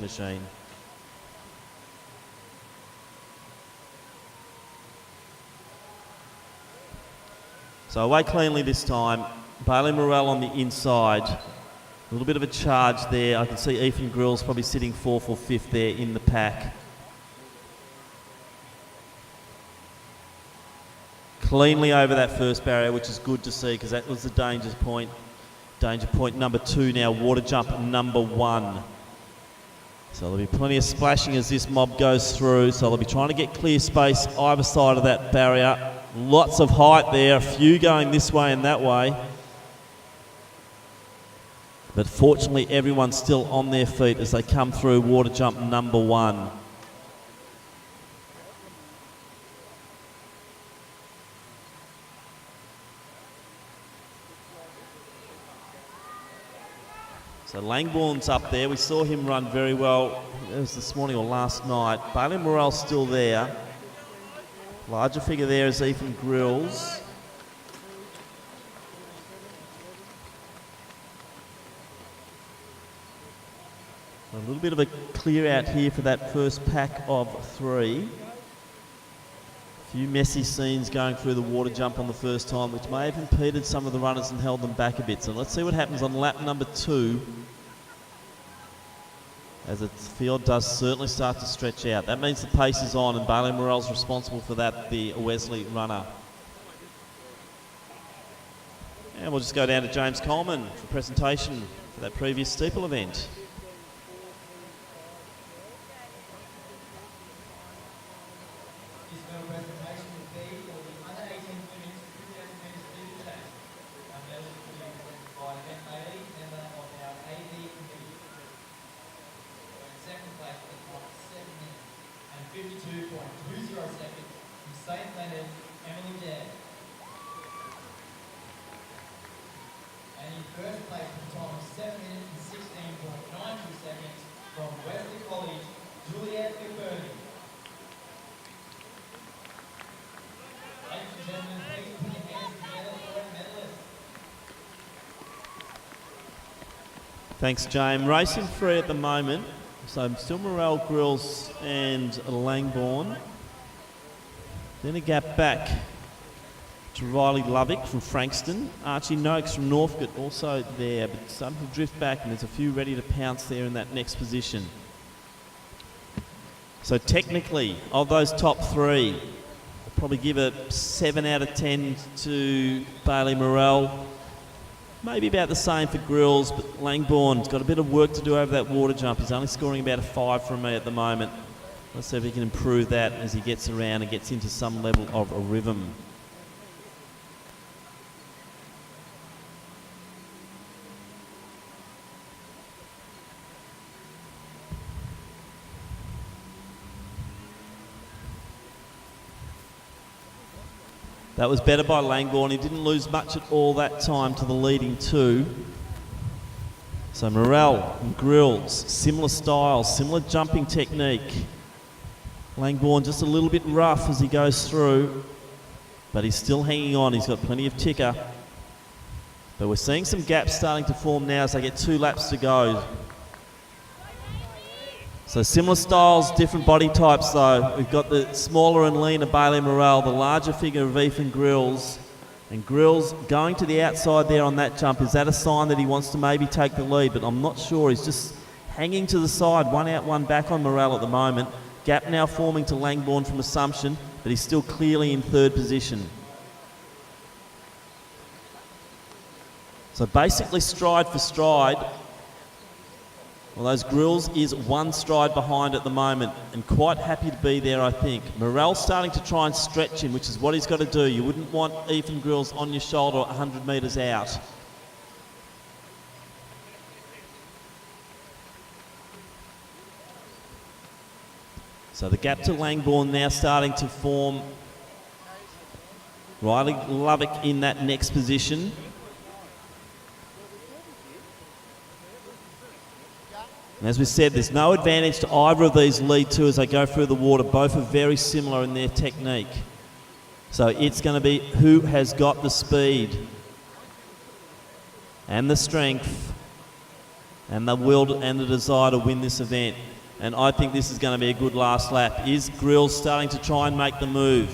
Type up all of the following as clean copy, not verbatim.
machine. So away cleanly this time. Bailey Morell on the inside. A little bit of a charge there. I can see Ethan Grills probably sitting 4th or 5th there in the pack. Cleanly over that first barrier, which is good to see because that was the danger point. Danger point number 2 now, water jump number 1. So there'll be plenty of splashing as this mob goes through. So they'll be trying to get clear space either side of that barrier. Lots of height there, a few going this way and that way. But fortunately, everyone's still on their feet as they come through water jump number 1. So Langbourne's up there. We saw him run very well. It was this morning or last night. Bailey Morell's still there. Larger figure there is Ethan Grills. A little bit of a clear out here for that first pack of 3. A few messy scenes going through the water jump on the first time, which may have impeded some of the runners and held them back a bit. So let's see what happens on lap number 2. As the field does certainly start to stretch out. That means the pace is on and Bailey Morell's responsible for that, the Wesley runner. And we'll just go down to James Coleman for presentation for that previous steeple event. Thanks, James. Racing free at the moment. So still Morell, Grills and Langbourne. Then a gap back to Riley Lovick from Frankston. Archie Noakes from Northcote also there, but some to drift back and there's a few ready to pounce there in that next position. So technically, of those top 3, I'll probably give a 7 out of 10 to Bailey Morell. Maybe about the same for Grills, but Langbourne's got a bit of work to do over that water jump. He's only scoring about a 5 from me at the moment. Let's see if he can improve that as he gets around and gets into some level of a rhythm. That was better by Langbourne. He didn't lose much at all that time to the leading 2. So Morell and Grills, similar styles, similar jumping technique. Langbourne just a little bit rough as he goes through, but he's still hanging on. He's got plenty of ticker. But we're seeing some gaps starting to form now as they get 2 laps to go. So similar styles, different body types though. We've got the smaller and leaner Bailey Morell, the larger figure of Ethan Grills. And Grills going to the outside there on that jump. Is that a sign that he wants to maybe take the lead? But I'm not sure. He's just hanging to the side, 1 out, 1 back on Morell at the moment. Gap now forming to Langbourne from Assumption, but he's still clearly in 3rd position. So basically stride for stride. Well, those Grills is 1 stride behind at the moment and quite happy to be there, I think. Morell's starting to try and stretch him, which is what he's got to do. You wouldn't want Ethan Grills on your shoulder 100 metres out. So the gap to Langbourne now starting to form. Riley Lovick in that next position. And as we said, there's no advantage to either of these lead 2 as they go through the water. Both are very similar in their technique. So it's going to be who has got the speed and the strength and the will and the desire to win this event. And I think this is going to be a good last lap. Is Grills starting to try and make the move?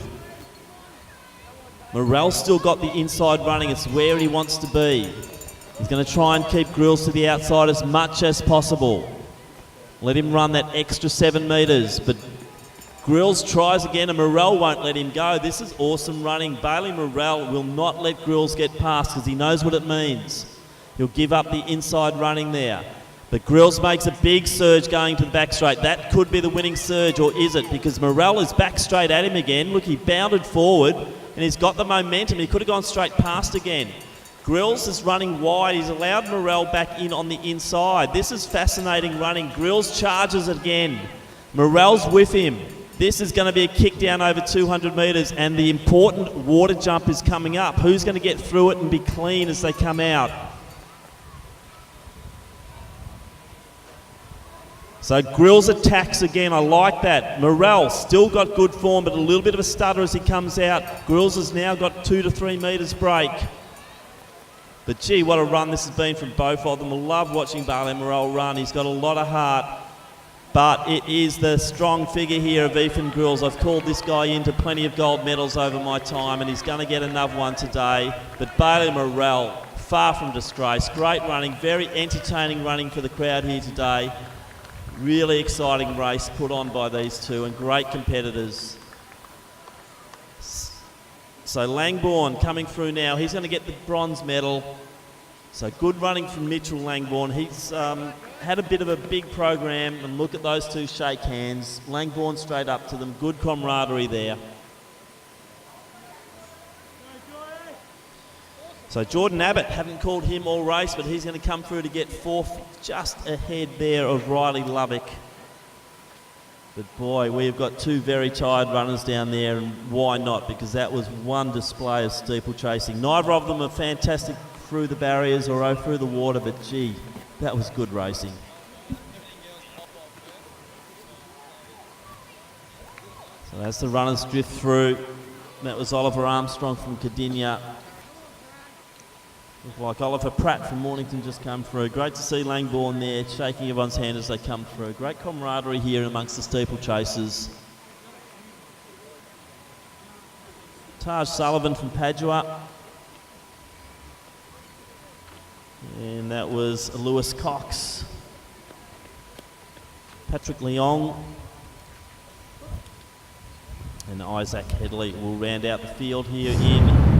Morell's still got the inside running. It's where he wants to be. He's going to try and keep Grills to the outside as much as possible. Let him run that extra 7 metres, but Grills tries again and Morell won't let him go. This is awesome running. Bailey Morell will not let Grills get past because he knows what it means. He'll give up the inside running there. But Grills makes a big surge going to the back straight. That could be the winning surge, or is it? Because Morell is back straight at him again. Look, he bounded forward and he's got the momentum. He could have gone straight past again. Grills is running wide. He's allowed Morell back in on the inside. This is fascinating running. Grills charges again. Morell's with him. This is going to be a kick down over 200 metres, and the important water jump is coming up. Who's going to get through it and be clean as they come out? So Grills attacks again. I like that. Morell still got good form, but a little bit of a stutter as he comes out. Grills has now got 2 to 3 metres break. But gee, what a run this has been from both of them. I love watching Bailey Morell run. He's got a lot of heart. But it is the strong figure here of Ethan Grills. I've called this guy into plenty of gold medals over my time, and he's going to get another one today. But Bailey Morell, far from disgrace. Great running, very entertaining running for the crowd here today. Really exciting race put on by these two, and great competitors. So Langbourne coming through now. He's going to get the bronze medal. So good running from Mitchell Langbourne. He's had a bit of a big program, and look at those two shake hands. Langbourne straight up to them. Good camaraderie there. So Jordan Abbott, haven't called him all race, but he's going to come through to get fourth, just ahead there of Riley Lovick. But boy, we've got two very tired runners down there, and why not? Because that was one display of steeplechasing. Neither of them are fantastic through the barriers or through the water, but gee, that was good racing. So as the runners drift through, that was Oliver Armstrong from Cardinia. Looked like Oliver Pratt from Mornington just come through. Great to see Langbourne there, shaking everyone's hand as they come through. Great camaraderie here amongst the steeplechasers. Taj Sullivan from Padua. And that was Lewis Cox. Patrick Leong and Isaac Headley will round out the field here in